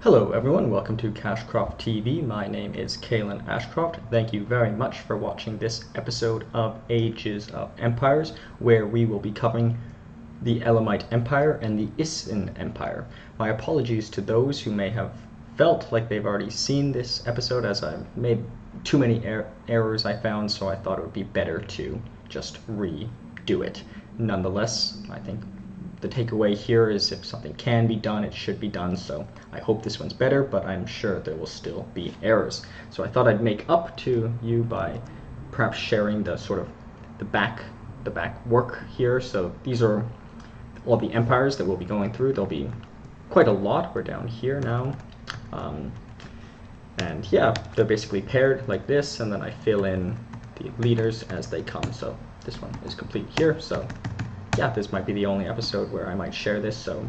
Hello everyone, welcome to Cashcroft TV. My name is Kalen Ashcroft. Thank you very much for watching this episode of Ages of Empires, where we will be covering the Elamite Empire and the Isin Empire. My apologies to those who may have felt like they've already seen this episode, as I've made too many errors I found, so I thought it would be better to just redo it. Nonetheless, I think the takeaway here is if something can be done, it should be done. So I hope this one's better, but I'm sure there will still be errors. So I thought I'd make up to you by perhaps sharing the sort of the back work here. So these are all the empires that we'll be going through. There'll be quite a lot. We're down here now. And yeah, they're basically paired like this, and then I fill in the leaders as they come. So this one is complete here. So yeah, this might be the only episode where I might share this, so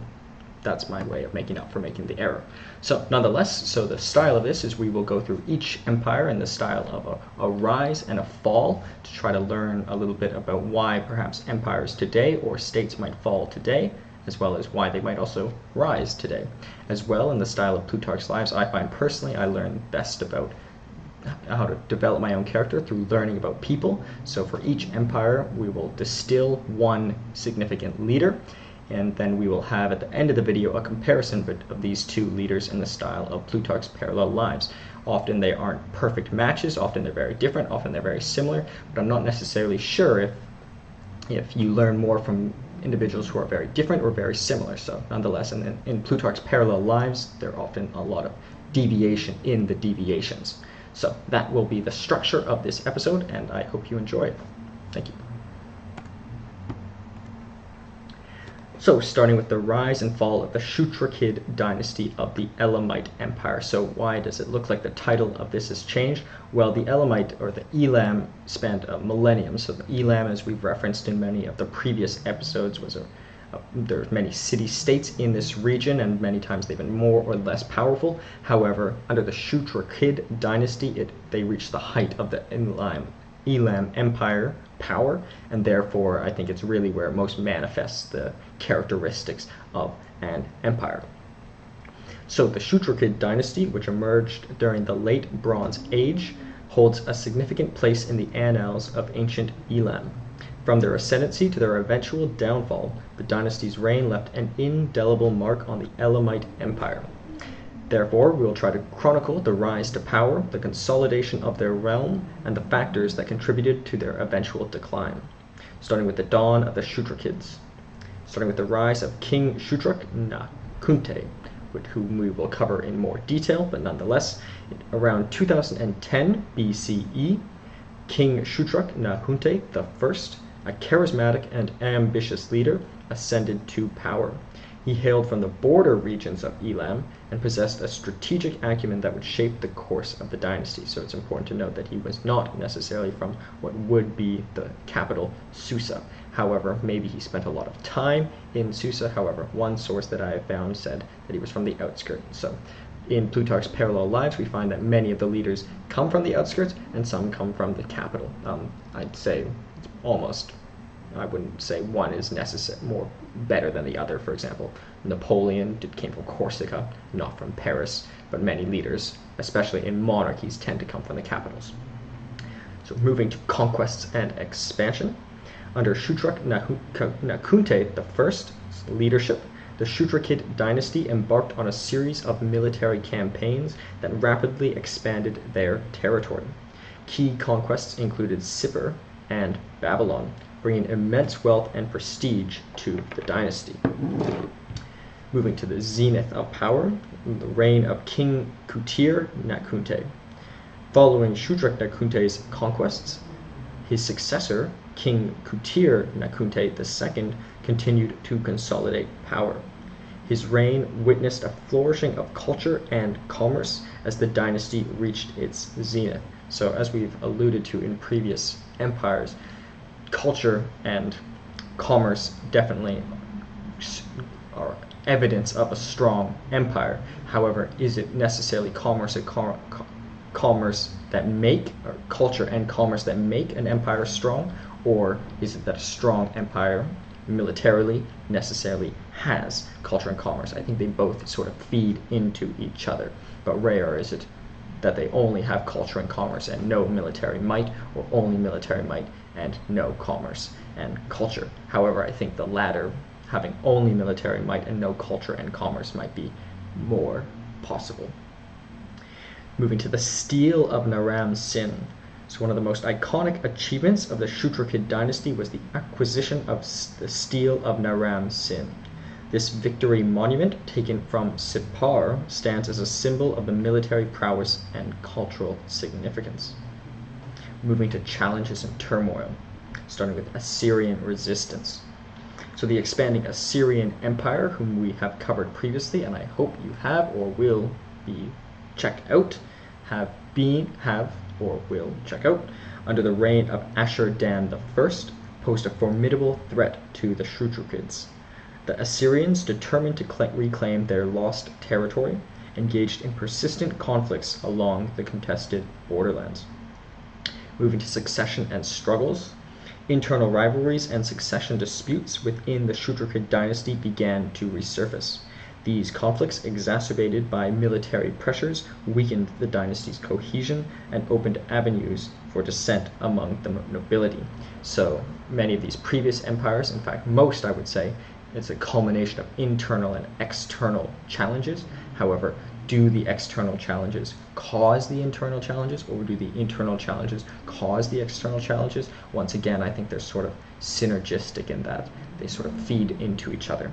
that's my way of making up for making the error. So nonetheless, so the style of this is we will go through each empire in the style of a rise and a fall to try to learn a little bit about why perhaps empires today or states might fall today, as well as why they might also rise today. As well, in the style of Plutarch's Lives, I find personally I learn best about how to develop my own character through learning about people. So for each empire, we will distill one significant leader, and then we will have at the end of the video a comparison of these two leaders in the style of Plutarch's Parallel Lives. Often they aren't perfect matches, often they're very different, often they're very similar, but I'm not necessarily sure if you learn more from individuals who are very different or very similar. So nonetheless, in Plutarch's Parallel Lives, there are often a lot of deviation in the deviations. So that will be the structure of this episode, and I hope you enjoy it. Thank you. So starting with the rise and fall of the Shutruk-Nakhunte dynasty of the Elamite Empire. So why does it look like the title of this has changed? Well, the Elamite, or the Elam, spanned a millennium. So the Elam, as we've referenced in many of the previous episodes, was there's many city-states in this region, and many times they've been more or less powerful. However, under the Shutruk-Nakhunte dynasty, they reached the height of the Elam Empire power, and therefore I think it's really where it most manifests the characteristics of an empire. So the Shutruk-Nakhunte dynasty, which emerged during the late Bronze Age, holds a significant place in the annals of ancient Elam. From their ascendancy to their eventual downfall, the dynasty's reign left an indelible mark on the Elamite Empire. Therefore, we will try to chronicle the rise to power, the consolidation of their realm, and the factors that contributed to their eventual decline. Starting with the dawn of the Shutruk-Nakhuntes. Starting with the rise of King Shutruk-Nakhunte, whom we will cover in more detail, but nonetheless, around 2010 BCE, King Shutruk-Nakhunte I, a charismatic and ambitious leader, ascended to power. He hailed from the border regions of Elam and possessed a strategic acumen that would shape the course of the dynasty. So it's important to note that he was not necessarily from what would be the capital, Susa. However, maybe he spent a lot of time in Susa. However, one source that I have found said that he was from the outskirts. So in Plutarch's Parallel Lives, we find that many of the leaders come from the outskirts and some come from the capital. I'd say almost, I wouldn't say one is more better than the other. For example, Napoleon came from Corsica, not from Paris, but many leaders, especially in monarchies, tend to come from the capitals. So moving to conquests and expansion. Under Shutruk-Nakhunte I's leadership, the Shutruk-Nakhunte dynasty embarked on a series of military campaigns that rapidly expanded their territory. Key conquests included Sippar and Babylon, bringing immense wealth and prestige to the dynasty. Moving to the zenith of power, the reign of King Shutruk-Nakhunte. Following Shutruk-Nakhunte's conquests, his successor, King Shutruk-Nakhunte II, continued to consolidate power. His reign witnessed a flourishing of culture and commerce as the dynasty reached its zenith. So as we've alluded to in previous empires, culture and commerce definitely are evidence of a strong empire. However, is it necessarily commerce that make, or culture and commerce that make an empire strong, or is it that a strong empire militarily necessarily has culture and commerce. I think they both sort of feed into each other, but rare is it that they only have culture and commerce and no military might, or only military might and no commerce and culture. However, I think the latter, having only military might and no culture and commerce, might be more possible. Moving to the Stele of Naram-Sin. So one of the most iconic achievements of the Shutruk-Kid dynasty was the acquisition of the Stele of Naram-Sin. This victory monument, taken from Sippar, stands as a symbol of the military prowess and cultural significance. Moving to challenges and turmoil, starting with Assyrian resistance. So the expanding Assyrian Empire, whom we have covered previously, and I hope you have or will be checked out, have or will check out, under the reign of Ashur-Dan I, posed a formidable threat to the Shutruk-Kids. The Assyrians, determined to reclaim their lost territory, engaged in persistent conflicts along the contested borderlands. Moving to succession and struggles, internal rivalries and succession disputes within the Shutruk-Kid dynasty began to resurface. These conflicts, exacerbated by military pressures, weakened the dynasty's cohesion and opened avenues for dissent among the nobility. So many of these previous empires, in fact most I would say, it's a culmination of internal and external challenges. However, do the external challenges cause the internal challenges, or do the internal challenges cause the external challenges? Once again, I think they're sort of synergistic in that they sort of feed into each other.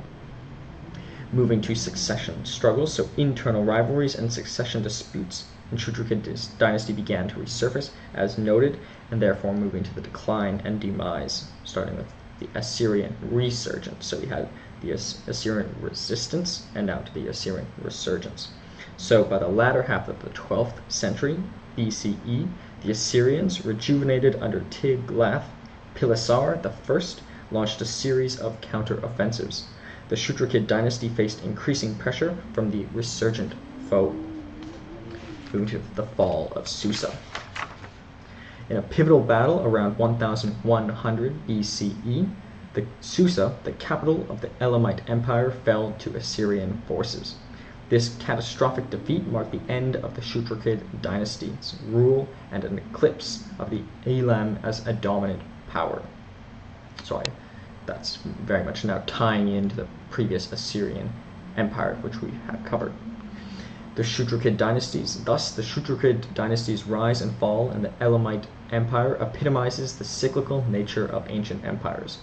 Moving to succession struggles, so internal rivalries and succession disputes in Shutruk-Kid dynasty began to resurface, as noted, and therefore moving to the decline and demise, starting with the Assyrian resurgence. So we had the Assyrian resistance, and now to the Assyrian resurgence. So by the latter half of the 12th century BCE, the Assyrians, rejuvenated under Tiglath-Pileser I, launched a series of counter-offensives. The Shutruk-Kid dynasty faced increasing pressure from the resurgent foe. Moving to the fall of Susa. In a pivotal battle around 1100 BCE, Susa, the capital of the Elamite Empire, fell to Assyrian forces. This catastrophic defeat marked the end of the Shutruk-Kid dynasty's rule and an eclipse of the Elam as a dominant power. So that's very much now tying into the previous Assyrian Empire, which we have covered. The Shutruk-Kid dynasties. Thus, the Shutruk-Kid dynasty's rise and fall in the Elamite Empire epitomizes the cyclical nature of ancient empires.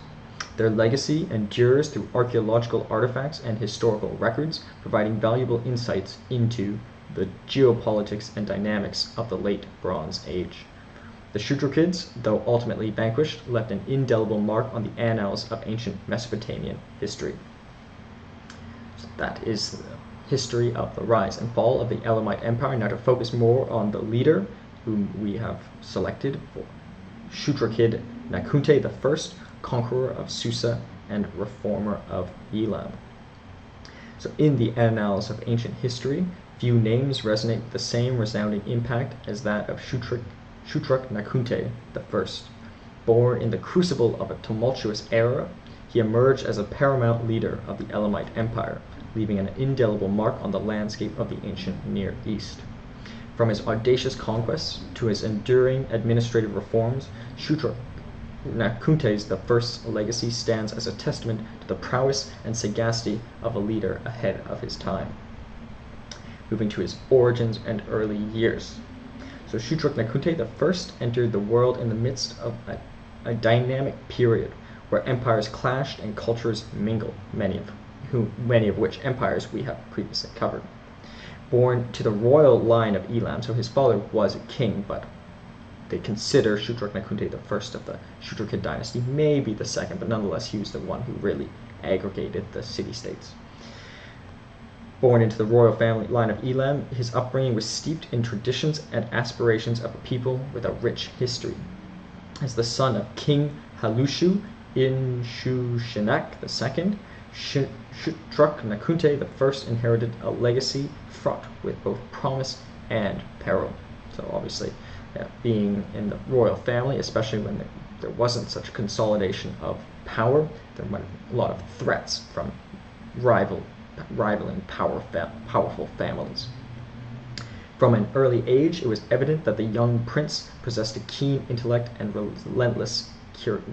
Their legacy endures through archaeological artifacts and historical records, providing valuable insights into the geopolitics and dynamics of the late Bronze Age. The Shutruk-Kids, though ultimately vanquished, left an indelible mark on the annals of ancient Mesopotamian history. So that is the history of the rise and fall of the Elamite Empire. Now to focus more on the leader whom we have selected for Shutruk-Nakhunte I, conqueror of Susa and reformer of Elam. So in the annals of ancient history, few names resonate with the same resounding impact as that of Shutruk-Nakhunte I. Born in the crucible of a tumultuous era, he emerged as a paramount leader of the Elamite Empire, leaving an indelible mark on the landscape of the ancient Near East. From his audacious conquests to his enduring administrative reforms, Shutruk-Nakhunte I's legacy stands as a testament to the prowess and sagacity of a leader ahead of his time. Moving to his origins and early years. So Shutruk-Nakhunte I entered the world in the midst of a dynamic period where empires clashed and cultures mingled, many of which empires we have previously covered. Born to the royal line of Elam, so his father was a king, but they consider Shutruk-Nakhunte I of the Shutruk-Kid dynasty, maybe the second, but nonetheless he was the one who really aggregated the city-states. Born into the royal family line of Elam, his upbringing was steeped in traditions and aspirations of a people with a rich history. As the son of King Halushu Inshushinak II, Shutruk-Nakhunte I inherited a legacy fraught with both promise and peril. So obviously, being in the royal family, especially when there wasn't such consolidation of power, there were a lot of threats from rivaling powerful families. From an early age, it was evident that the young prince possessed a keen intellect and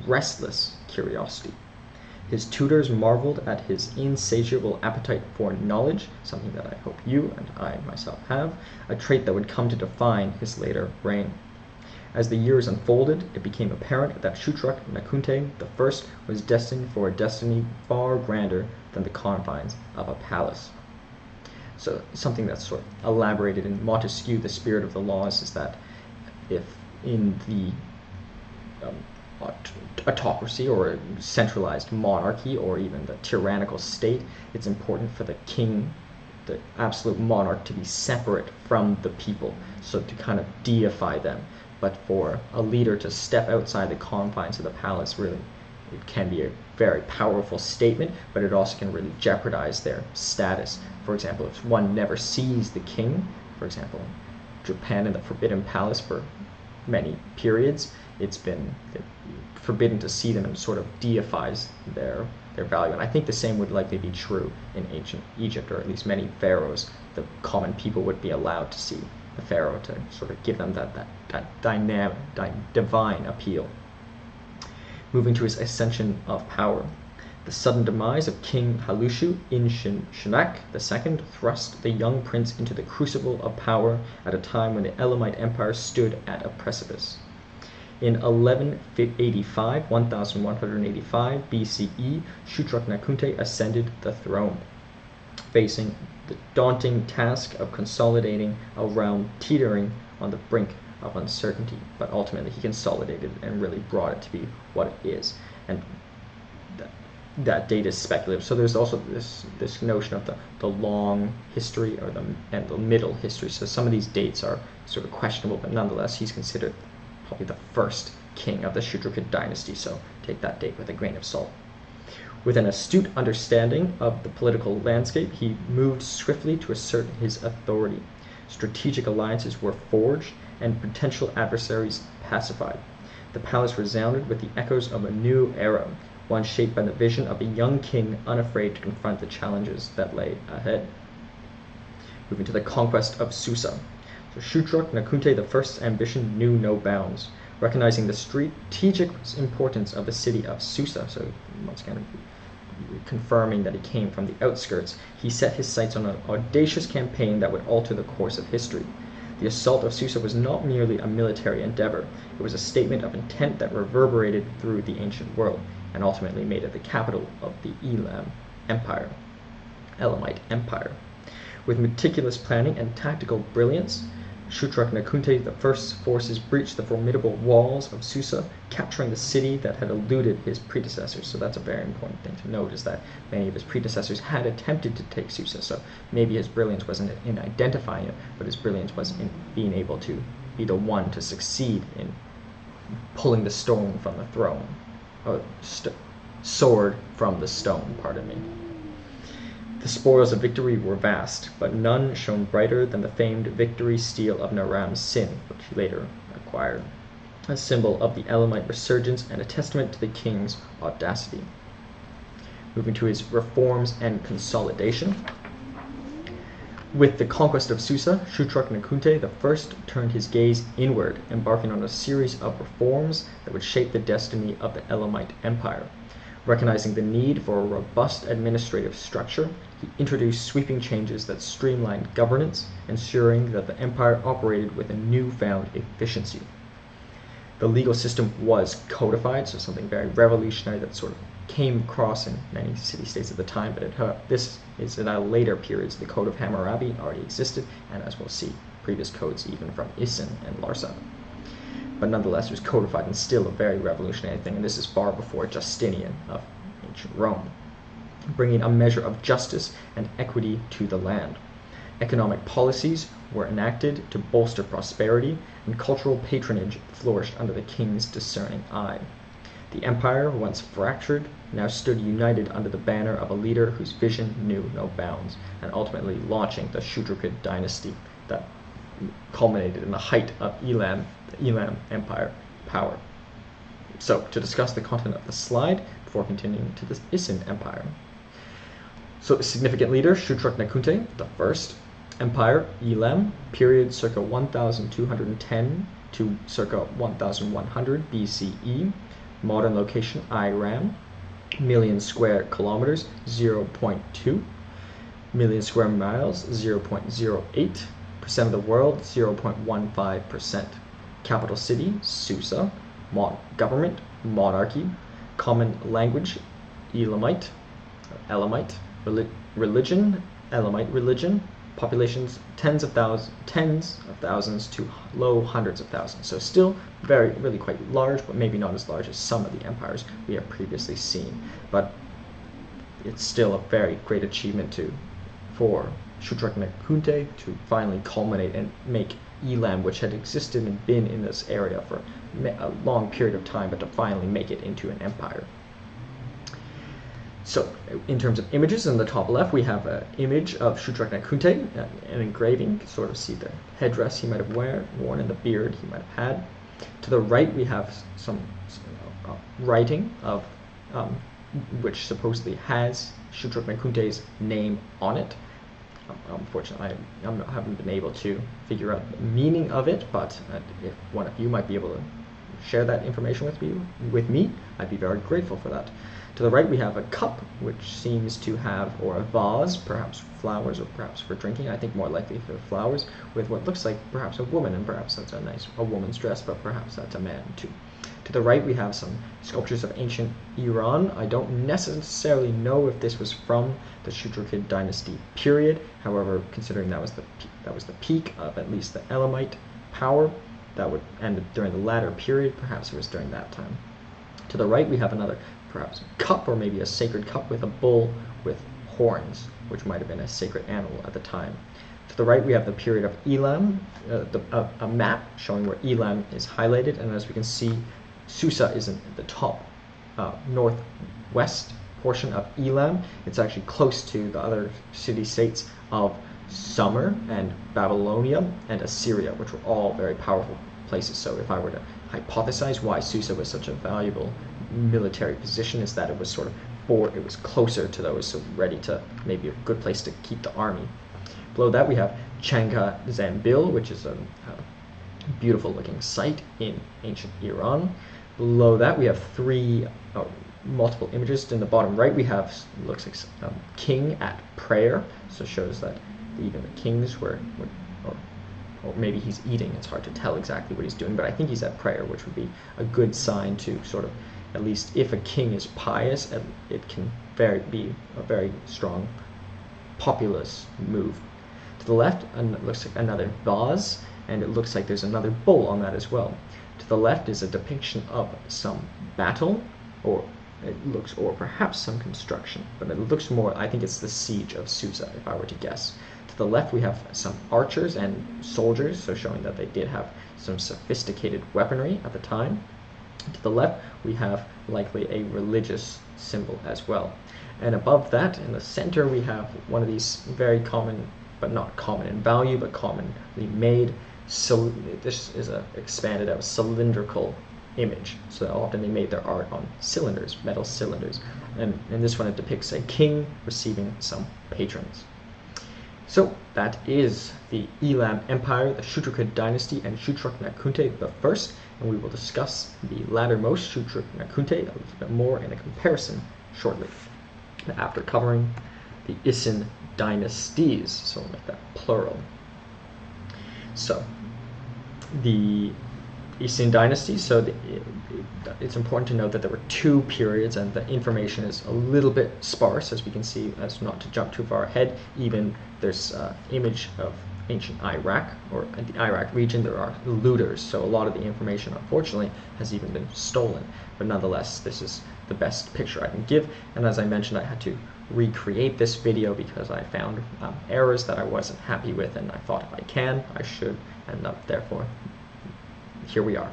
restless curiosity. His tutors marveled at his insatiable appetite for knowledge, something that I hope you and I myself have, a trait that would come to define his later reign. As the years unfolded, it became apparent that Shutruk-Nakhunte I was destined for a destiny far grander than the confines of a palace. So something that's sort of elaborated in Montesquieu, The Spirit of the Laws, is that if in the autocracy or a centralized monarchy or even the tyrannical state, it's important for the king, the absolute monarch, to be separate from the people, so to kind of deify them. But for a leader to step outside the confines of the palace, really, it can be a very powerful statement, but it also can really jeopardize their status. For example, if one never sees the king, for example, Japan in the Forbidden Palace for many periods, it's been forbidden to see them, and sort of deifies their value. And I think the same would likely be true in ancient Egypt, or at least many pharaohs. The common people would be allowed to see the pharaoh to sort of give them that dynamic, divine appeal. Moving to his ascension of power. The sudden demise of King Halushu in Shinak II thrust the young prince into the crucible of power at a time when the Elamite Empire stood at a precipice. In 1185 BCE, Shutruk-Nakhunte ascended the throne, facing the daunting task of consolidating a realm teetering on the brink of uncertainty. But ultimately he consolidated it and really brought it to be what it is. And that date is speculative. So there's also this notion of the long history and the middle history. So some of these dates are sort of questionable, but nonetheless he's considered probably the first king of the Shutrukid dynasty, so take that date with a grain of salt. With an astute understanding of the political landscape, he moved swiftly to assert his authority. Strategic alliances were forged and potential adversaries pacified. The palace resounded with the echoes of a new era, one shaped by the vision of a young king unafraid to confront the challenges that lay ahead. Moving to the conquest of Susa. So Shutruk-Nakhunte I's ambition knew no bounds. Recognizing the strategic importance of the city of Susa, so once again confirming that he came from the outskirts, he set his sights on an audacious campaign that would alter the course of history. The assault of Susa was not merely a military endeavor, it was a statement of intent that reverberated through the ancient world, and ultimately made it the capital of the Elamite Empire. With meticulous planning and tactical brilliance, Shutruk-Nakhunte I's forces breached the formidable walls of Susa, capturing the city that had eluded his predecessors. So that's a very important thing to note, is that many of his predecessors had attempted to take Susa. So maybe his brilliance wasn't in identifying it, but his brilliance was in being able to be the one to succeed in pulling the stone from the throne. Sword from the stone, pardon me. The spoils of victory were vast, but none shone brighter than the famed victory stele of Naram-Sin, which he later acquired, a symbol of the Elamite resurgence and a testament to the king's audacity. Moving to his reforms and consolidation. With the conquest of Susa, Shutruk-Nakhunte I turned his gaze inward, embarking on a series of reforms that would shape the destiny of the Elamite Empire. Recognizing the need for a robust administrative structure, he introduced sweeping changes that streamlined governance, ensuring that the empire operated with a newfound efficiency. The legal system was codified, so something very revolutionary that sort of came across in many city-states at the time, but this is in later periods. The Code of Hammurabi already existed, and as we'll see, previous codes even from Isin and Larsa. But nonetheless, it was codified and still a very revolutionary thing, and this is far before Justinian of ancient Rome, bringing a measure of justice and equity to the land. Economic policies were enacted to bolster prosperity, and cultural patronage flourished under the king's discerning eye. The empire, once fractured, now stood united under the banner of a leader whose vision knew no bounds, and ultimately launching the Shutrukid dynasty that culminated in the height of the Elam Empire power. So, to discuss the content of the slide, before before continuing to the Isin Empire. So, significant leader, Shutruk-Nakhunte, the first. Empire, Elam, period circa 1210 to circa 1100 BCE. Modern location, Iran. Million square kilometers, 0.2. Million square miles, 0.08%. Of the world, 0.15%. Capital city, Susa. Government, monarchy. Common language, Elamite. Religion, Elamite religion. Populations, tens of thousands to low hundreds of thousands. So still really quite large, but maybe not as large as some of the empires we have previously seen. But it's still a very great achievement for Shutruk-Nakhunte to finally culminate and make Elam, which had existed and been in this area for a long period of time, but to finally make it into an empire. So, in terms of images, in the top left, we have an image of Shutruk-Nakhunte, an engraving. You can sort of see the headdress he might have worn and the beard he might have had. To the right, we have some writing of which supposedly has Shutruk-Nakhunte's name on it. Unfortunately, I haven't been able to figure out the meaning of it, but if one of you might be able to share that information with me, I'd be very grateful for that. To the right, we have a cup, which seems to have, or a vase, perhaps flowers, or perhaps for drinking. I think more likely for flowers, with what looks like perhaps a woman, and perhaps that's a woman's dress, but perhaps that's a man too. To the right, we have some sculptures of ancient Iran. I don't necessarily know if this was from the Shutrukid dynasty period. However, considering that was the peak of at least the Elamite power, that would end during the latter period. Perhaps it was during that time. To the right, we have another perhaps cup, or maybe a sacred cup with a bull with horns, which might have been a sacred animal at the time. To the right, we have the period of Elam, a map showing where Elam is highlighted, and as we can see, Susa is in the top northwest portion of Elam. It's actually close to the other city-states of Sumer and Babylonia and Assyria, which were all very powerful places. So if I were to hypothesize why Susa was such a valuable military position, is that it was it was closer to those, so ready to, maybe a good place to keep the army. Below that, we have Changha Zambil, which is a beautiful looking site in ancient Iran. Below that, we have multiple images. In the bottom right, we have, looks like a king at prayer, so it shows that even the kings were or maybe he's eating. It's hard to tell exactly what he's doing, but I think he's at prayer, which would be a good sign to sort of, at least if a king is pious, it can be a very strong populist move. To the left, it looks like another vase, and it looks like there's another bull on that as well. To the left is a depiction of some battle, or perhaps some construction, but it looks more, I think it's the siege of Susa, if I were to guess. To the left, we have some archers and soldiers, so showing that they did have some sophisticated weaponry at the time. To the left, we have likely a religious symbol as well. And above that, in the center, we have one of these very common, but not common in value, but commonly made. So this is a expanded out cylindrical image. So often they made their art on cylinders, metal cylinders. And in this one, it depicts a king receiving some patrons. So that is the Elam Empire, the Shutrukid dynasty, and Shutruk-Nakhunte the first, and we will discuss the lattermost, Shutruk-Nakhunte, a little bit more in a comparison shortly, after covering the Isin dynasties, so we'll make that plural. So, the Isin dynasty, so it's important to note that there were two periods, and the information is a little bit sparse, as we can see, as not to jump too far ahead. Even there's image of ancient Iraq, or in the Iraq region, there are looters, so a lot of the information, unfortunately, has even been stolen. But nonetheless, this is the best picture I can give, and as I mentioned, I had to recreate this video because I found errors that I wasn't happy with, and I thought if I should, and therefore, here we are.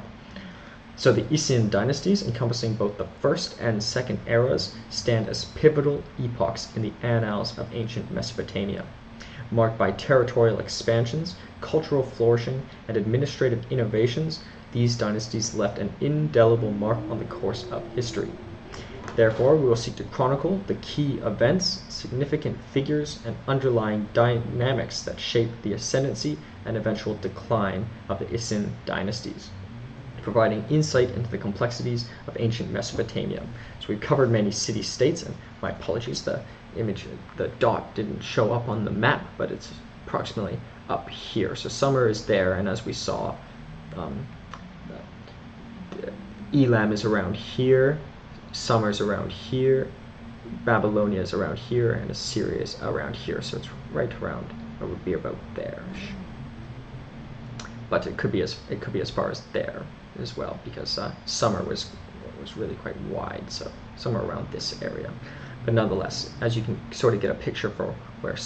So the Isin dynasties, encompassing both the first and second eras, stand as pivotal epochs in the annals of ancient Mesopotamia. Marked by territorial expansions, cultural flourishing, and administrative innovations, these dynasties left an indelible mark on the course of history. Therefore, we will seek to chronicle the key events, significant figures, and underlying dynamics that shape the ascendancy and eventual decline of the Isin dynasties, providing insight into the complexities of ancient Mesopotamia. So we've covered many city-states, and my apologies, the dot didn't show up on the map, but it's approximately up here. So Sumer is there, and as we saw, Elam is around here, Sumer is around here, Babylonia is around here, and Assyria is around here. So it's right around, it would be about there. But it could be as far as there as well, because Sumer was really quite wide, so somewhere around this area. But nonetheless, as you can sort of get a picture for where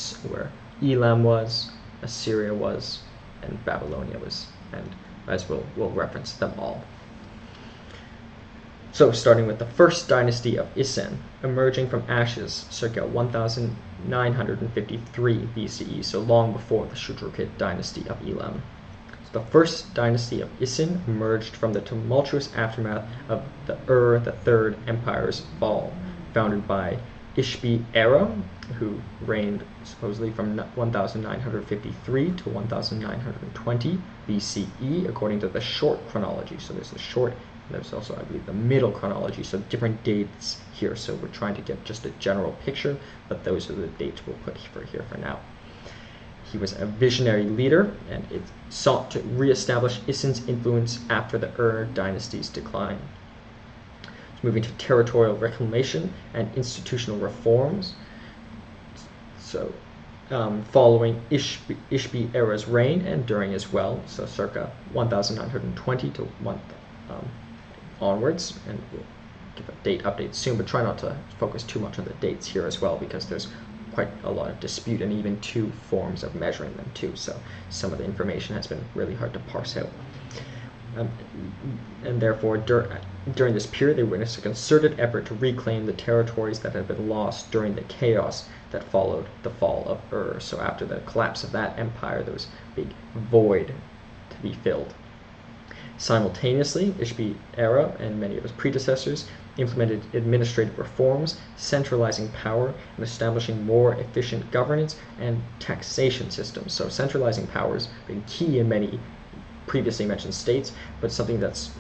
Elam was, Assyria was, and Babylonia was, and as we'll reference them all. So starting with the first dynasty of Isin, emerging from ashes circa 1953 BCE, so long before the Shutruk-Nakhunte dynasty of Elam. So the first dynasty of Isin emerged from the tumultuous aftermath of the III Empire's fall, founded by Ishbi-Era, who reigned supposedly from 1953 to 1920 BCE, according to the short chronology. So there's the short, and there's also, I believe, the middle chronology, so different dates here. So we're trying to get just a general picture, but those are the dates we'll put here for now. He was a visionary leader, and it sought to reestablish Isin's influence after the dynasty's decline. Moving to territorial reclamation and institutional reforms. So following Ishbi-Era's reign and during as well, so circa 1920 to onwards, and we'll give a date update soon, but try not to focus too much on the dates here as well, because there's quite a lot of dispute and even two forms of measuring them too, so some of the information has been really hard to parse out. And therefore, during this period, they witnessed a concerted effort to reclaim the territories that had been lost during the chaos that followed the fall of Ur. So after the collapse of that empire, there was a big void to be filled. Simultaneously, Ishbi-Era and many of his predecessors implemented administrative reforms, centralizing power and establishing more efficient governance and taxation systems. So centralizing power has been key in many previously mentioned states, but something that's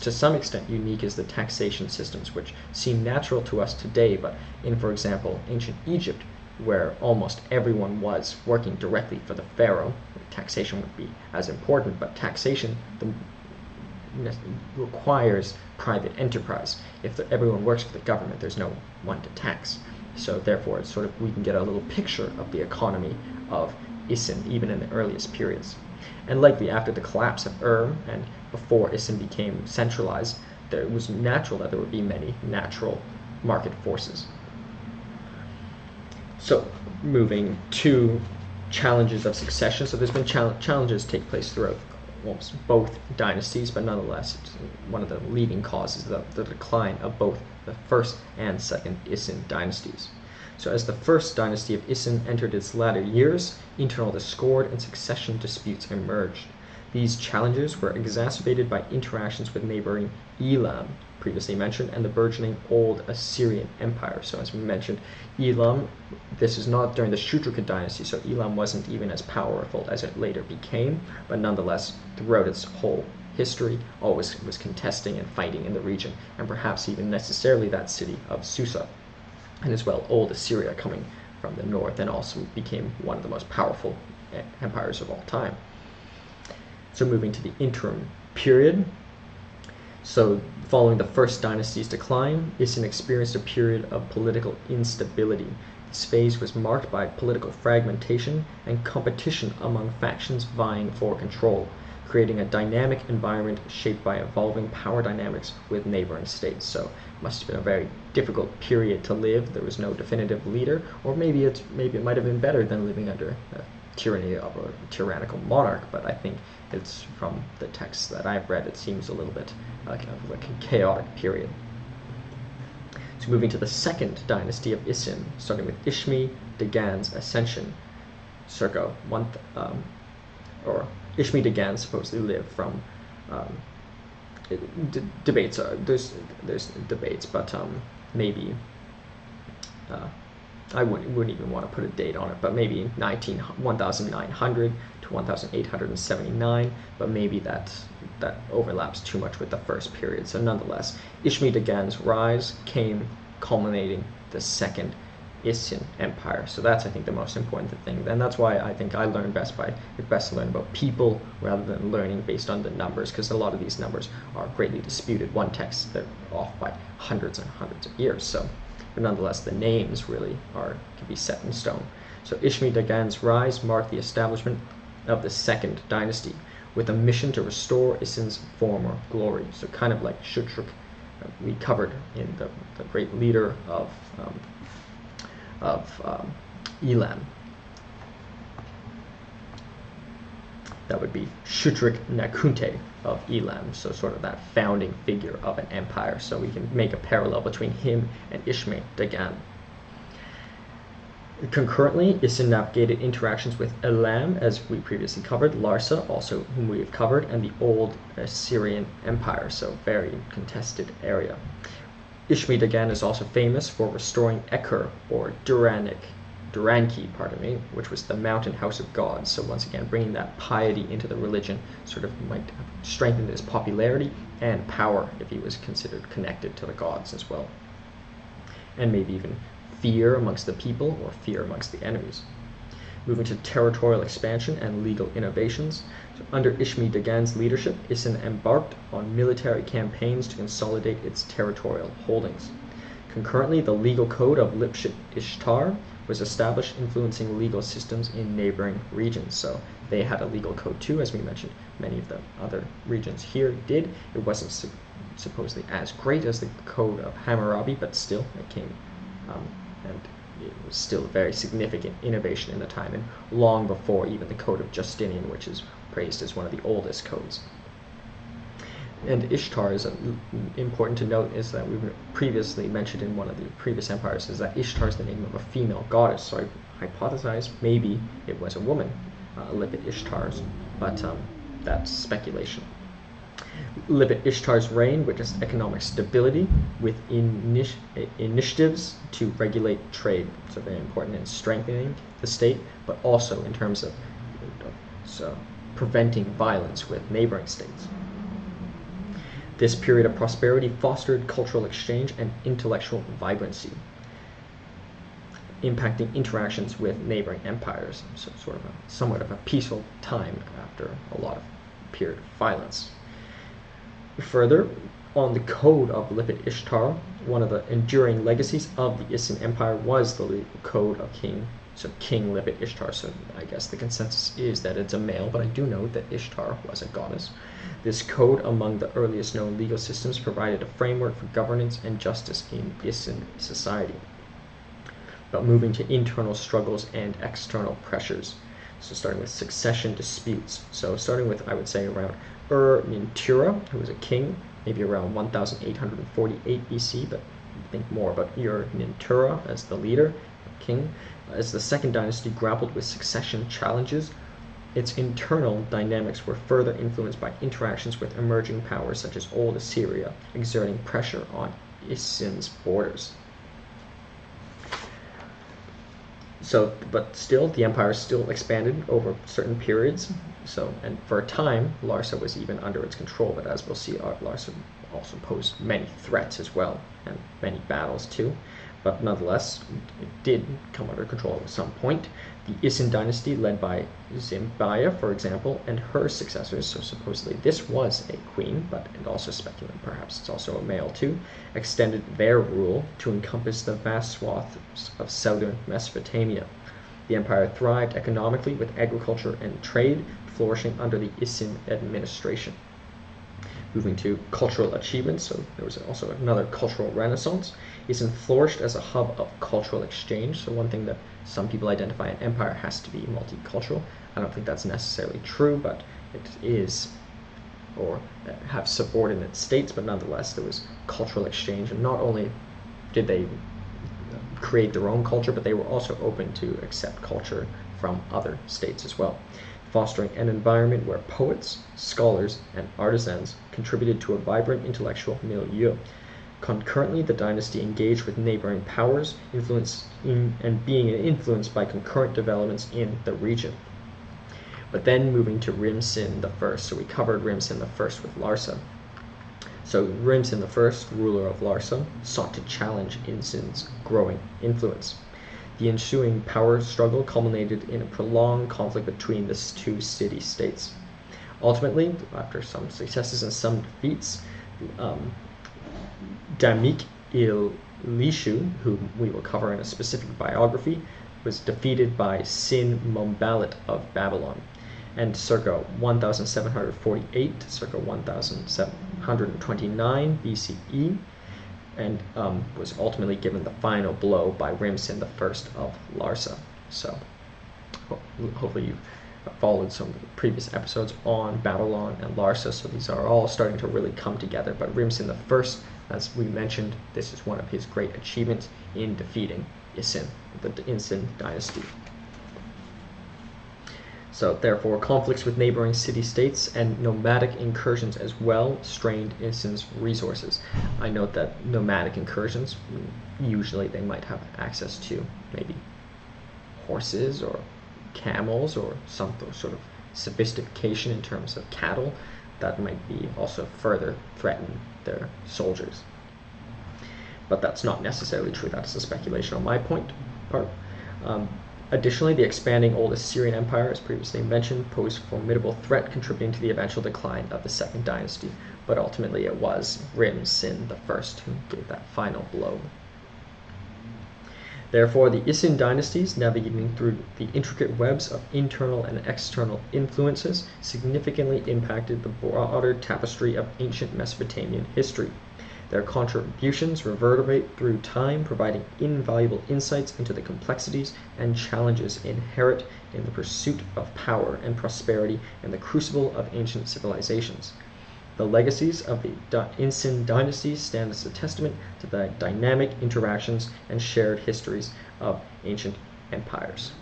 to some extent unique is the taxation systems, which seem natural to us today, but in, for example, ancient Egypt, where almost everyone was working directly for the pharaoh, taxation would be as important, but taxation requires private enterprise. If everyone works for the government, there's no one to tax. So therefore, it's sort of, we can get a little picture of the economy of Isin, even in the earliest periods. And likely after the collapse of Ur and before Isin became centralized, it was natural that there would be many natural market forces. So moving to challenges of succession. So there's been challenges take place throughout almost both dynasties, but nonetheless, it's one of the leading causes of the decline of both the first and second Isin dynasties. So as the first dynasty of Isin entered its latter years, internal discord and succession disputes emerged. These challenges were exacerbated by interactions with neighboring Elam, previously mentioned, and the burgeoning Old Assyrian Empire. So as we mentioned, Elam, this is not during the Shutruk-Nakhunte dynasty, so Elam wasn't even as powerful as it later became, but nonetheless, throughout its whole history, always was contesting and fighting in the region, and perhaps even necessarily that city of Susa. And as well, Old Assyria coming from the north, and also became one of the most powerful empires of all time. So moving to the interim period. So following the first dynasty's decline, Isin experienced a period of political instability. This phase was marked by political fragmentation and competition among factions vying for control, creating a dynamic environment shaped by evolving power dynamics with neighboring states. So it must have been a very difficult period to live. There was no definitive leader, or maybe it might have been better than living under a tyranny of a tyrannical monarch, but I think it's from the texts that I've read, it seems a little bit like a chaotic period. So moving to the second dynasty of Isin, starting with Ishmi-Dagan's ascension, circa Ishmi-Dagan supposedly lived from debates. There's debates, but maybe, I wouldn't even want to put a date on it, but maybe 1900 to 1879, but maybe that overlaps too much with the first period. So nonetheless, Ishme-Dagan's rise came culminating the second Isin Empire. So that's, I think, the most important thing. And that's why I think I learn best to learn about people rather than learning based on the numbers, because a lot of these numbers are greatly disputed. One text, they're off by hundreds and hundreds of years. So, but nonetheless, the names really can be set in stone. So Ishme-Dagan's rise marked the establishment of the second dynasty with a mission to restore Isin's former glory. So kind of like Shutruk, we covered in the great leader of Elam. That would be Shutruk-Nakhunte of Elam, so sort of that founding figure of an empire. So we can make a parallel between him and Ishme-Dagan. Concurrently, Isin navigated interactions with Elam, as we previously covered, Larsa, also whom we have covered, and the old Assyrian Empire, so very contested area. Ishme-Dagan is also famous for restoring Ekur, or Duranki, which was the mountain house of gods. So once again, bringing that piety into the religion sort of might have strengthened his popularity and power if he was considered connected to the gods as well. And maybe even fear amongst the people or fear amongst the enemies. Moving to territorial expansion and legal innovations. So under Ishme-Dagan's leadership, Isin embarked on military campaigns to consolidate its territorial holdings. Concurrently, the legal code of Lipshit Ishtar was established, influencing legal systems in neighboring regions. So they had a legal code too, as we mentioned. Many of the other regions here did. It wasn't supposedly as great as the code of Hammurabi, but still it came, and it was still a very significant innovation in the time, and long before even the code of Justinian, which is praised as one of the oldest codes. And Ishtar is important to note, is that we've previously mentioned in one of the previous empires, is that Ishtar is the name of a female goddess. So I hypothesize maybe it was a woman, Lipit Ishtar's, but that's speculation. Lipit Ishtar's reign witnessed economic stability with initiatives to regulate trade. So very important in strengthening the state, but also in terms of preventing violence with neighboring states. This period of prosperity fostered cultural exchange and intellectual vibrancy, impacting interactions with neighboring empires. So sort of somewhat of a peaceful time after a lot of period of violence. Further, on the code of Lipit Ishtar, one of the enduring legacies of the Isin Empire was the legal code of King Lipit Ishtar. So I guess the consensus is that it's a male, but I do know that Ishtar was a goddess. This code, among the earliest known legal systems, provided a framework for governance and justice in Isin society. But moving to internal struggles and external pressures. So starting with succession disputes. So starting with, I would say, around Ur-Nintura, who was a king, maybe around 1848 BC, but think more about Ur-Nintura as the leader, king. As the second dynasty grappled with succession challenges, its internal dynamics were further influenced by interactions with emerging powers such as Old Assyria, exerting pressure on Isin's borders. So, but still, the empire still expanded over certain periods. So, and for a time, Larsa was even under its control. But as we'll see, Larsa also posed many threats as well, and many battles too. But nonetheless, it did come under control at some point. The Isin dynasty, led by Zimbaya, for example, and her successors, so supposedly this was a queen, but and also speculated perhaps it's also a male too, extended their rule to encompass the vast swaths of southern Mesopotamia. The empire thrived economically with agriculture and trade flourishing under the Isin administration. Moving to cultural achievements, so there was also another cultural renaissance. Isin flourished as a hub of cultural exchange. So one thing that some people identify an empire has to be multicultural. I don't think that's necessarily true, but it is, or have subordinate states, but nonetheless there was cultural exchange. And not only did they create their own culture, but they were also open to accept culture from other states as well, fostering an environment where poets, scholars, and artisans contributed to a vibrant intellectual milieu. Concurrently, the dynasty engaged with neighboring powers, being influenced by concurrent developments in the region. But then moving to Rim-Sin I. So we covered Rim-Sin I with Larsa. So Rim-Sin I, ruler of Larsa, sought to challenge Isin's growing influence. The ensuing power struggle culminated in a prolonged conflict between the two city-states. Ultimately, after some successes and some defeats, Damiq-Ilishu, whom we will cover in a specific biography, was defeated by Sin-Mombalit of Babylon, and circa 1748 to circa 1729 BCE, and was ultimately given the final blow by Rim-Sin I of Larsa. So hopefully you've followed some of the previous episodes on Babylon and Larsa, so these are all starting to really come together. But Rim-Sin I, as we mentioned, this is one of his great achievements in defeating Isin, the Isin dynasty. So therefore, conflicts with neighboring city-states and nomadic incursions as well strained Isin's resources. I note that nomadic incursions, usually they might have access to maybe horses or camels or some sort of sophistication in terms of cattle that might be also further threaten their soldiers. But that's not necessarily true. That's a speculation on my part. Additionally, the expanding Old Assyrian Empire, as previously mentioned, posed a formidable threat, contributing to the eventual decline of the Second Dynasty. But ultimately, it was Rim-Sin I who gave that final blow. Therefore, the Isin dynasties, navigating through the intricate webs of internal and external influences, significantly impacted the broader tapestry of ancient Mesopotamian history. Their contributions reverberate through time, providing invaluable insights into the complexities and challenges inherent in the pursuit of power and prosperity in the crucible of ancient civilizations. The legacies of the Isin dynasties stand as a testament to the dynamic interactions and shared histories of ancient empires.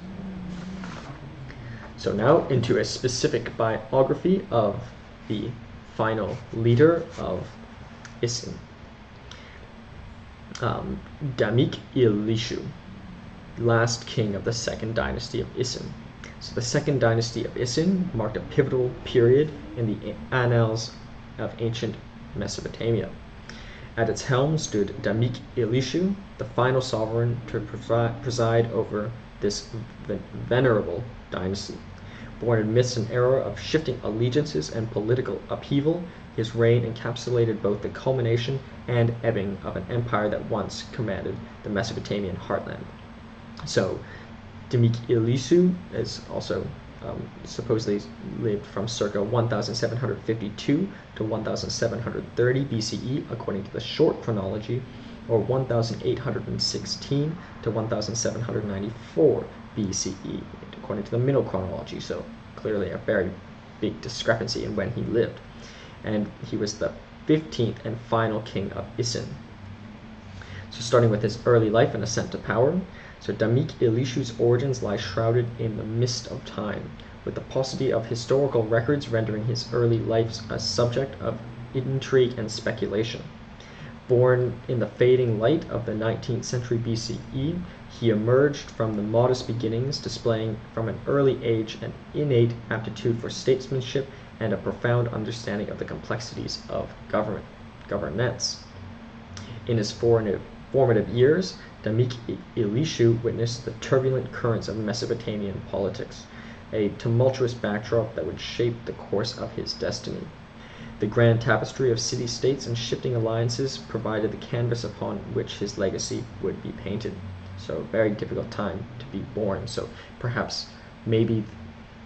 So now into a specific biography of the final leader of Isin. Damiq-Ilishu, last king of the Second Dynasty of Isin. So the Second Dynasty of Isin marked a pivotal period in the annals of ancient Mesopotamia. At its helm stood Damiq-Ilishu, the final sovereign to preside over this venerable dynasty. Born amidst an era of shifting allegiances and political upheaval, his reign encapsulated both the culmination and ebbing of an empire that once commanded the Mesopotamian heartland. So Damiq-Ilishu is also supposedly lived from circa 1752 to 1730 BCE, according to the short chronology, or 1816 to 1794 BCE, according to the middle chronology. So clearly a very big discrepancy in when he lived. And he was the 15th and final king of Isin. So starting with his early life and ascent to power, so Damiq-Ilishu's origins lie shrouded in the mist of time, with the paucity of historical records rendering his early life a subject of intrigue and speculation. Born in the fading light of the 19th century BCE, he emerged from the modest beginnings, displaying from an early age an innate aptitude for statesmanship and a profound understanding of the complexities of governance. In his formative years, Damiq-Ilishu witnessed the turbulent currents of Mesopotamian politics, a tumultuous backdrop that would shape the course of his destiny. The grand tapestry of city-states and shifting alliances provided the canvas upon which his legacy would be painted. So a very difficult time to be born. So perhaps maybe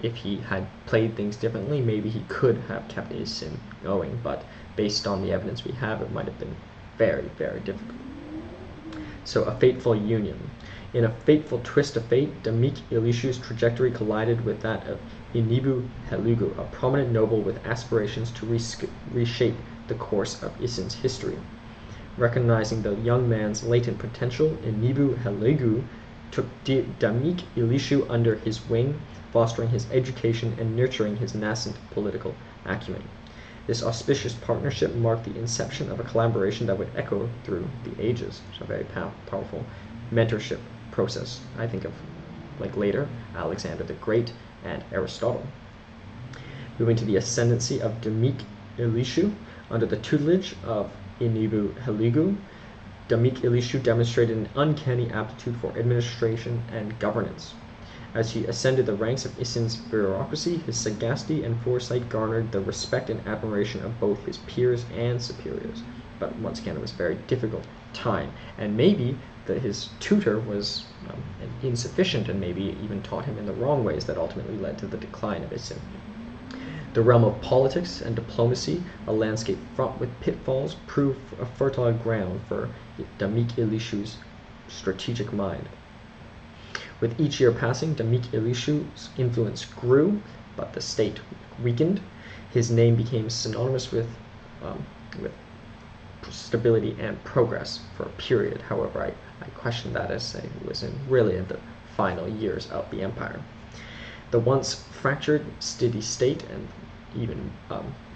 if he had played things differently, maybe he could have kept Isin going, but based on the evidence we have, it might have been very, very difficult. So a fateful union. In a fateful twist of fate, Damiq-Ilishu's trajectory collided with that of Enlil-Bani, a prominent noble with aspirations to reshape the course of Isin's history. Recognizing the young man's latent potential, Enlil-Bani took Damiq-Ilishu under his wing, fostering his education and nurturing his nascent political acumen. This auspicious partnership marked the inception of a collaboration that would echo through the ages. It's a very powerful mentorship process. I think of, like later, Alexander the Great and Aristotle. Moving to the ascendancy of Damiq-Ilishu under the tutelage of Enlil-Bani, Damiq-Ilishu demonstrated an uncanny aptitude for administration and governance. As he ascended the ranks of Isin's bureaucracy, his sagacity and foresight garnered the respect and admiration of both his peers and superiors. But once again, it was a very difficult time, and maybe that his tutor was insufficient and maybe even taught him in the wrong ways that ultimately led to the decline of Isin. The realm of politics and diplomacy, a landscape fraught with pitfalls, proved a fertile ground for Damiq-Ilishu's strategic mind. With each year passing, Damiq-Ilishu's influence grew, but the state weakened. His name became synonymous with stability and progress for a period. However, I question that as it was really in the final years of the empire. The once fractured city-state and even,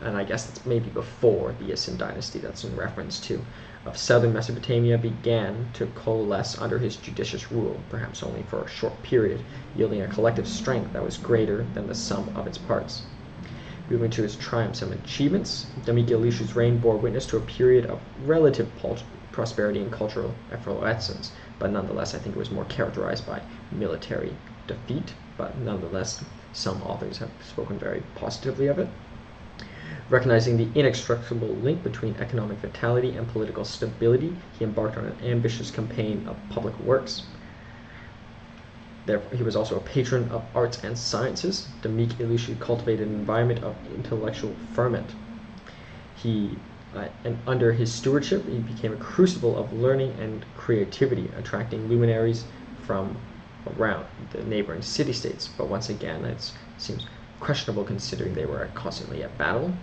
and I guess that's maybe before the Isin dynasty that's in reference to, of southern Mesopotamia began to coalesce under his judicious rule, perhaps only for a short period, yielding a collective strength that was greater than the sum of its parts. Moving to his triumphs and achievements, Damiq-Ilishu's reign bore witness to a period of relative prosperity and cultural effervescence, but nonetheless I think it was more characterized by military defeat, but nonetheless some authors have spoken very positively of it. Recognizing the inextricable link between economic vitality and political stability, he embarked on an ambitious campaign of public works. Therefore, he was also a patron of arts and sciences. Damiq-Ilishu cultivated an environment of intellectual ferment. And under his stewardship, he became a crucible of learning and creativity, attracting luminaries from around the neighboring city-states. But once again, it seems questionable considering they were constantly at battle.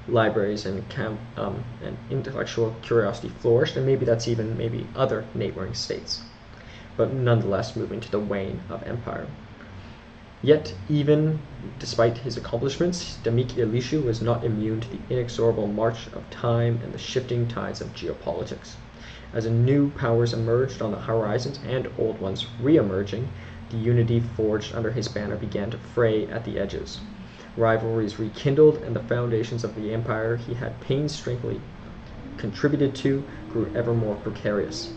Libraries and intellectual curiosity flourished, and maybe that's even other neighboring states. But nonetheless, moving to the wane of empire. Yet, even despite his accomplishments, Damiq-Ilishu was not immune to the inexorable march of time and the shifting tides of geopolitics. As new powers emerged on the horizons and old ones re-emerging, the unity forged under his banner began to fray at the edges. Rivalries rekindled, and the foundations of the empire he had painstakingly contributed to grew ever more precarious.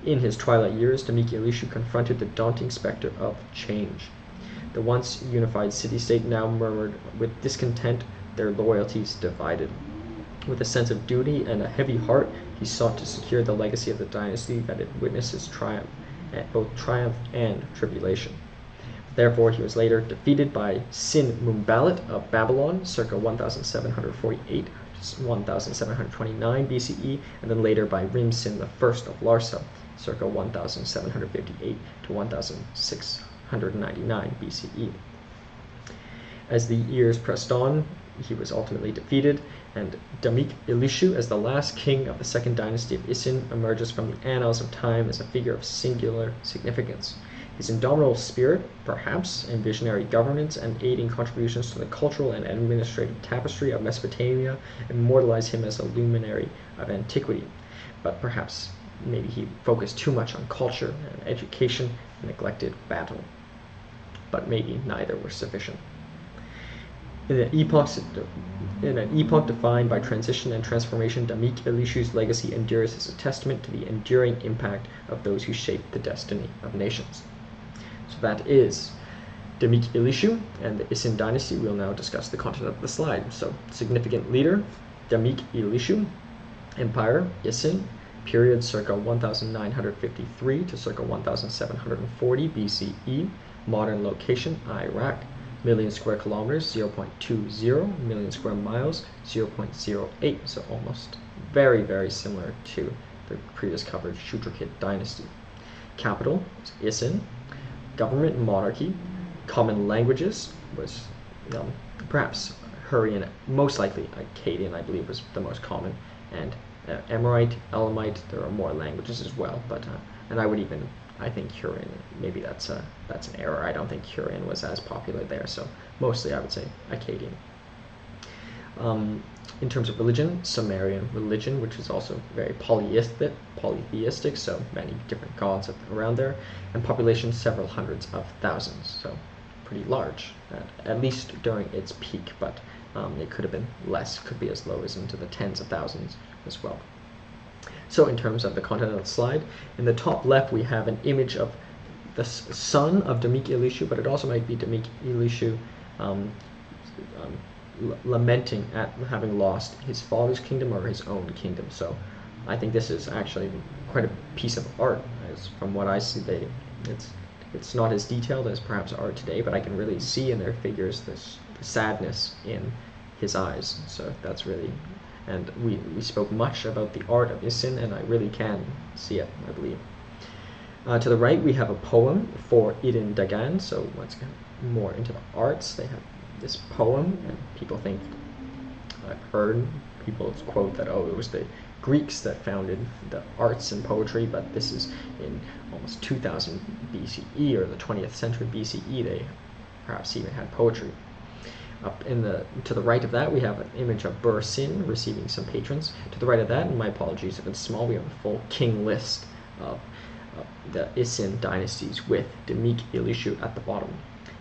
In his twilight years, Damiq-Ilishu confronted the daunting specter of change. The once unified city-state now murmured with discontent, their loyalties divided. With a sense of duty and a heavy heart, he sought to secure the legacy of the dynasty that had witnessed his triumph, both triumph and tribulation. Therefore, he was later defeated by Sin-Mumballit of Babylon, circa 1748 to 1729 BCE, and then later by Rim-Sin I of Larsa, circa 1758 to 1699 BCE. As the years pressed on, he was ultimately defeated, and Damiq-Ilishu, as the last king of the second dynasty of Isin, emerges from the annals of time as a figure of singular significance. His indomitable spirit, perhaps, and visionary governance and aiding contributions to the cultural and administrative tapestry of Mesopotamia immortalize him as a luminary of antiquity. But perhaps maybe he focused too much on culture and education and neglected battle. But maybe neither were sufficient. In an epoch defined by transition and transformation, Damiq-Ilishu's legacy endures as a testament to the enduring impact of those who shaped the destiny of nations. So that is Damiq-Ilishu and the Isin dynasty. We'll now discuss the content of the slide. So, significant leader, Damiq-Ilishu, empire, Isin, period circa 1953 to circa 1740 BCE, modern location, Iraq, million square kilometers, 0.20, million square miles, 0.08, so almost very, very similar to the previous covered Shutruk-Nakhunte dynasty. Capital is Isin. Government and monarchy. Common languages was perhaps Hurrian, most likely Akkadian, I believe, was the most common, and Amorite, Elamite. There are more languages as well, but and I think Hurrian, maybe that's an error. I don't think Hurrian was as popular there, so mostly I would say Akkadian. In terms of religion, Sumerian religion, which is also very polytheistic, so many different gods around there, and population several hundreds of thousands, so pretty large, at least during its peak, but it could have been less, could be as low as into the tens of thousands as well. So in terms of the content of the slide, in the top left we have an image of the son of Damiq-Ilishu, but it also might be Damiq-Ilishu lamenting at having lost his father's kingdom or his own kingdom. So I think this is actually quite a piece of art, as from what I see. It's not as detailed as perhaps art today, but I can really see in their figures the sadness in his eyes. So that's really, and we spoke much about the art of Isin, and I really can see it, I believe. To the right we have a poem for Idin Dagan, so let's get more into the arts. They have this poem, and people think, I've heard people quote that, oh, it was the Greeks that founded the arts and poetry, but this is in almost 2000 BCE, or the 20th century BCE, they perhaps even had poetry. Up to the right of that we have an image of Sin receiving some patrons. To the right of that, and my apologies if it's small, we have a full king list of the Isin dynasties with Damiq-Ilishu at the bottom.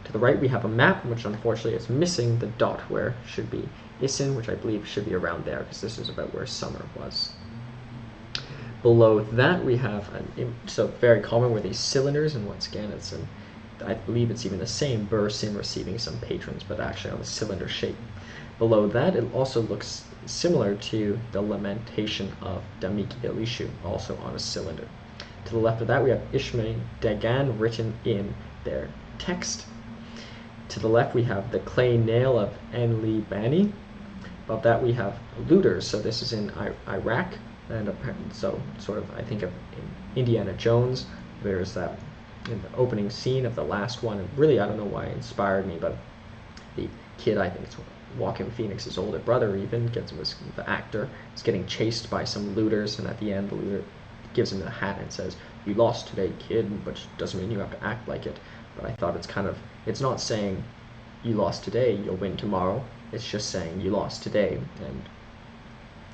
To the right we have a map, which unfortunately is missing the dot where it should be Isin, which I believe should be around there, because this is about where summer was. Below that we have, so very common were these cylinders, and once again I believe it's even the same Sin receiving some patrons, but actually on the cylinder shape. Below that it also looks similar to the lamentation of Damiq-Ilishu, also on a cylinder. To the left of that we have Ishme Dagan written in their text. To the left we have the clay nail of Enlil-Bani. Above that we have looters, so this is in Iraq, and so sort of I think of in Indiana Jones, there's that in the opening scene of the last one, and really I don't know why it inspired me, but the kid, I think it's Joaquin Phoenix's older brother even, the actor is getting chased by some looters, and at the end the looter gives him the hat and says, "You lost today, kid," which doesn't mean you have to act like it. But I thought it's not saying you lost today, you'll win tomorrow. It's just saying you lost today, and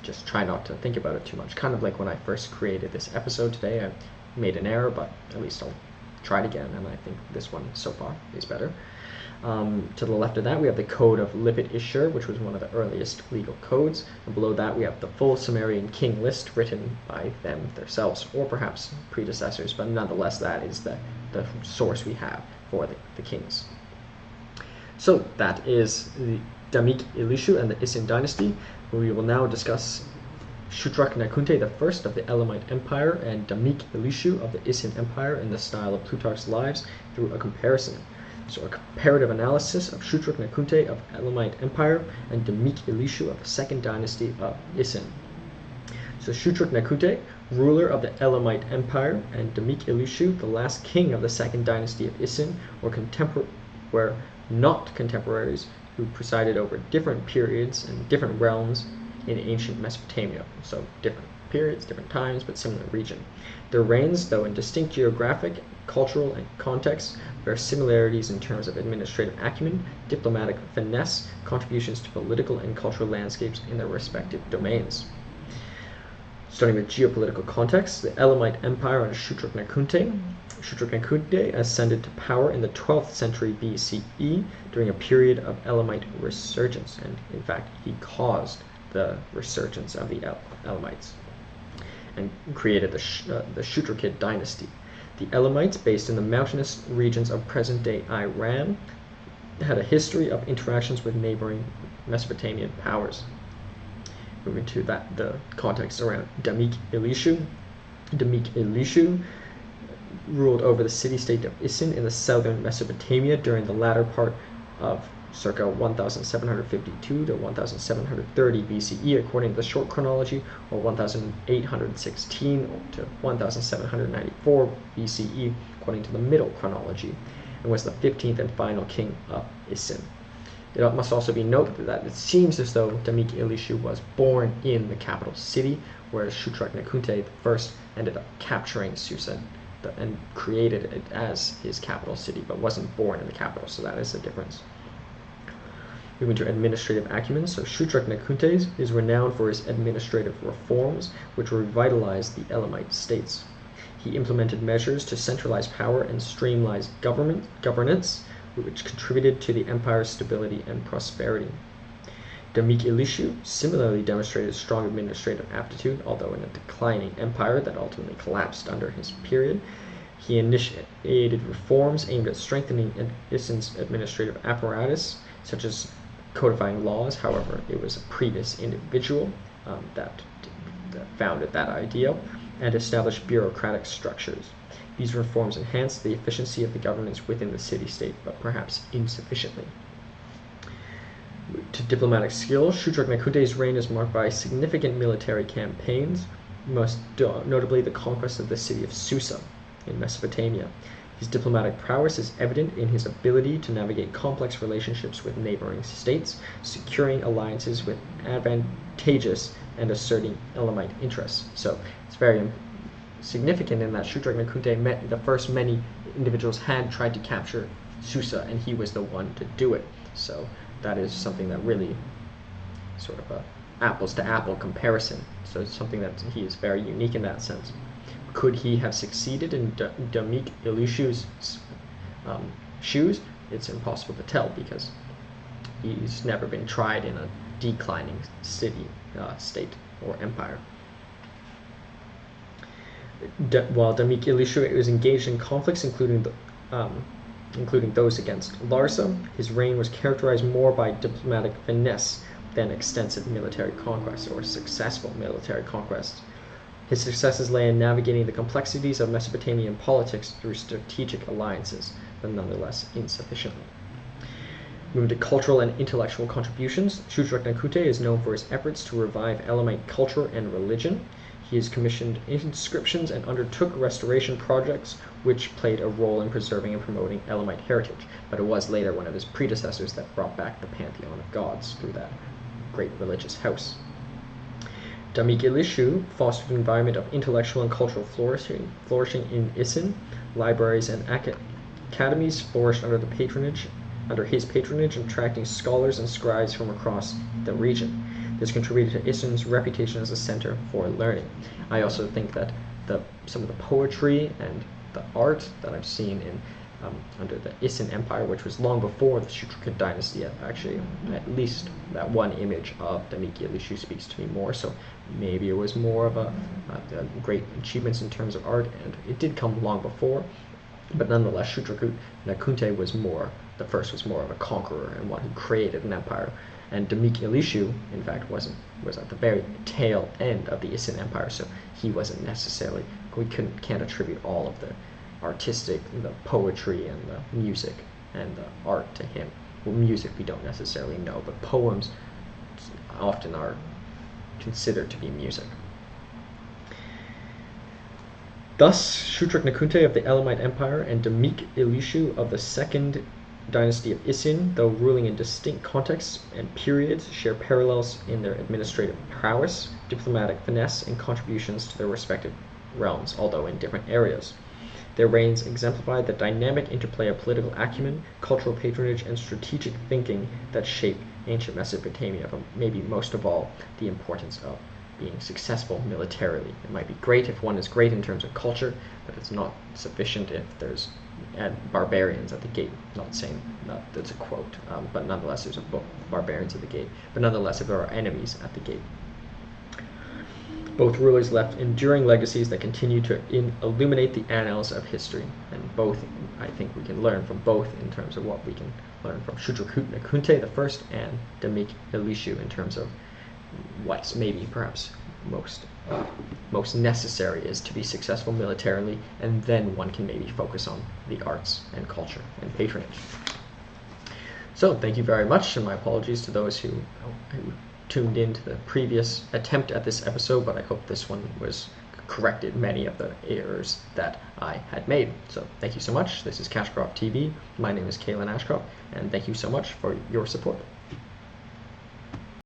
just try not to think about it too much. Kind of like when I first created this episode today, I made an error, but at least I'll try it again, and I think this one so far is better. To the left of that we have the Code of Lipit-Ishur, which was one of the earliest legal codes, and below that we have the full Sumerian king list written by them themselves, or perhaps predecessors, but nonetheless that is the source we have for the kings. So that is the Damiq-Ilishu and the Isin dynasty. We will now discuss Shutruk-Nakhunte the first of the Elamite Empire and Damiq-Ilishu of the Isin Empire in the style of Plutarch's Lives through a comparison. So a comparative analysis of Shutruk-Nakhunte of Elamite Empire and Damiq-Ilishu of the second dynasty of Isin. So Shutruk-Nakhunte, ruler of the Elamite Empire, and Damiq-Ilishu, the last king of the second dynasty of Isin, were not contemporaries who presided over different periods and different realms in ancient Mesopotamia. So different periods, different times, but similar region. Their reigns, though in distinct geographic, cultural, and contexts, bear similarities in terms of administrative acumen, diplomatic finesse, contributions to political and cultural landscapes in their respective domains. Starting with geopolitical context, the Elamite Empire under Shutruk-Nakhunte ascended to power in the 12th century BCE during a period of Elamite resurgence, and in fact he caused the resurgence of the Elamites and created the Shutrukid dynasty. The Elamites, based in the mountainous regions of present-day Iran, had a history of interactions with neighboring Mesopotamian powers. Moving to the context around Damiq-Ilishu. Damiq-Ilishu ruled over the city-state of Isin in the southern Mesopotamia during the latter part of circa 1752 to 1730 BCE according to the short chronology, or 1816 to 1794 BCE according to the middle chronology, and was the 15th and final king of Isin. It must also be noted that it seems as though Damiq-Ilishu was born in the capital city, whereas Shutruk-Nakhunte first ended up capturing Susa and created it as his capital city, but wasn't born in the capital, so that is the difference. Moving to administrative acumen, so Shutruk-Nakhunte is renowned for his administrative reforms, which revitalized the Elamite states. He implemented measures to centralize power and streamline governance, which contributed to the empire's stability and prosperity. Damiq-Ilishu similarly demonstrated strong administrative aptitude, although in a declining empire that ultimately collapsed under his period. He initiated reforms aimed at strengthening Isin's administrative apparatus, such as codifying laws. However, it was a previous individual that founded that ideal and established bureaucratic structures. These reforms enhanced the efficiency of the governance within the city-state, but perhaps insufficiently. To diplomatic skill, Shutruk-Nakhunte's reign is marked by significant military campaigns, most notably the conquest of the city of Susa in Mesopotamia. His diplomatic prowess is evident in his ability to navigate complex relationships with neighboring states, securing alliances with advantageous and asserting Elamite interests. So it's very significant in that Shutruk-Nakhunte, the first many individuals had tried to capture Susa, and he was the one to do it. So that is something that really sort of a apples to apple comparison. So it's something that he is very unique in that sense. Could he have succeeded in Damiq-Ilishu's shoes? It's impossible to tell because he's never been tried in a declining city, state, or empire. While Damiq-Ilishu was engaged in conflicts, including those against Larsa, his reign was characterized more by diplomatic finesse than extensive military conquests or successful military conquests. His successes lay in navigating the complexities of Mesopotamian politics through strategic alliances, but nonetheless insufficiently. Moving to cultural and intellectual contributions, Shutruk-Nakhunte is known for his efforts to revive Elamite culture and religion. He has commissioned inscriptions and undertook restoration projects, which played a role in preserving and promoting Elamite heritage, but it was later one of his predecessors that brought back the pantheon of gods through that great religious house. Damiq-Ilishu fostered an environment of intellectual and cultural flourishing in Isin. Libraries and academies flourished under his patronage, attracting scholars and scribes from across the region. This contributed to Isin's reputation as a center for learning. I also think that some of the poetry and the art that I've seen in under the Isin Empire, which was long before the Shutruk dynasty, actually, at least that one image of Damiq-Ilishu speaks to me more. So maybe it was more of a great achievements in terms of art, and it did come long before. But nonetheless, Shutruk-Nakhunte was more of a conqueror and one who created an empire. And Damiq-Ilishu, in fact, was at the very tail end of the Isin Empire, so he wasn't necessarily, can't attribute all of the artistic, the poetry and the music and the art to him. Well, music we don't necessarily know, but poems often are considered to be music. Thus, Shutruk-Nakhunte of the Elamite Empire and Damiq-Ilishu of the second dynasty of Isin, though ruling in distinct contexts and periods, share parallels in their administrative prowess, diplomatic finesse, and contributions to their respective realms, although in different areas. Their reigns exemplify the dynamic interplay of political acumen, cultural patronage, and strategic thinking that shaped ancient Mesopotamia, but maybe most of all, the importance of being successful militarily. It might be great if one is great in terms of culture, but it's not sufficient if there's barbarians at the gate. Not saying that's a quote, but nonetheless there's a book, Barbarians at the Gate. But nonetheless, if there are enemies at the gate. Both rulers left enduring legacies that continue to illuminate the annals of history. And both, I think we can learn from both in terms of what we can learn from Shutruk-Nakhunte the first and Damiq-Ilishu in terms of what's maybe perhaps most necessary is to be successful militarily, and then one can maybe focus on the arts and culture and patronage. So thank you very much, and my apologies to those who tuned in to the previous attempt at this episode, but I hope this one corrected many of the errors that I had made. So thank you so much. This is Cashcroft TV. My name is Kalen Ashcroft, and thank you so much for your support.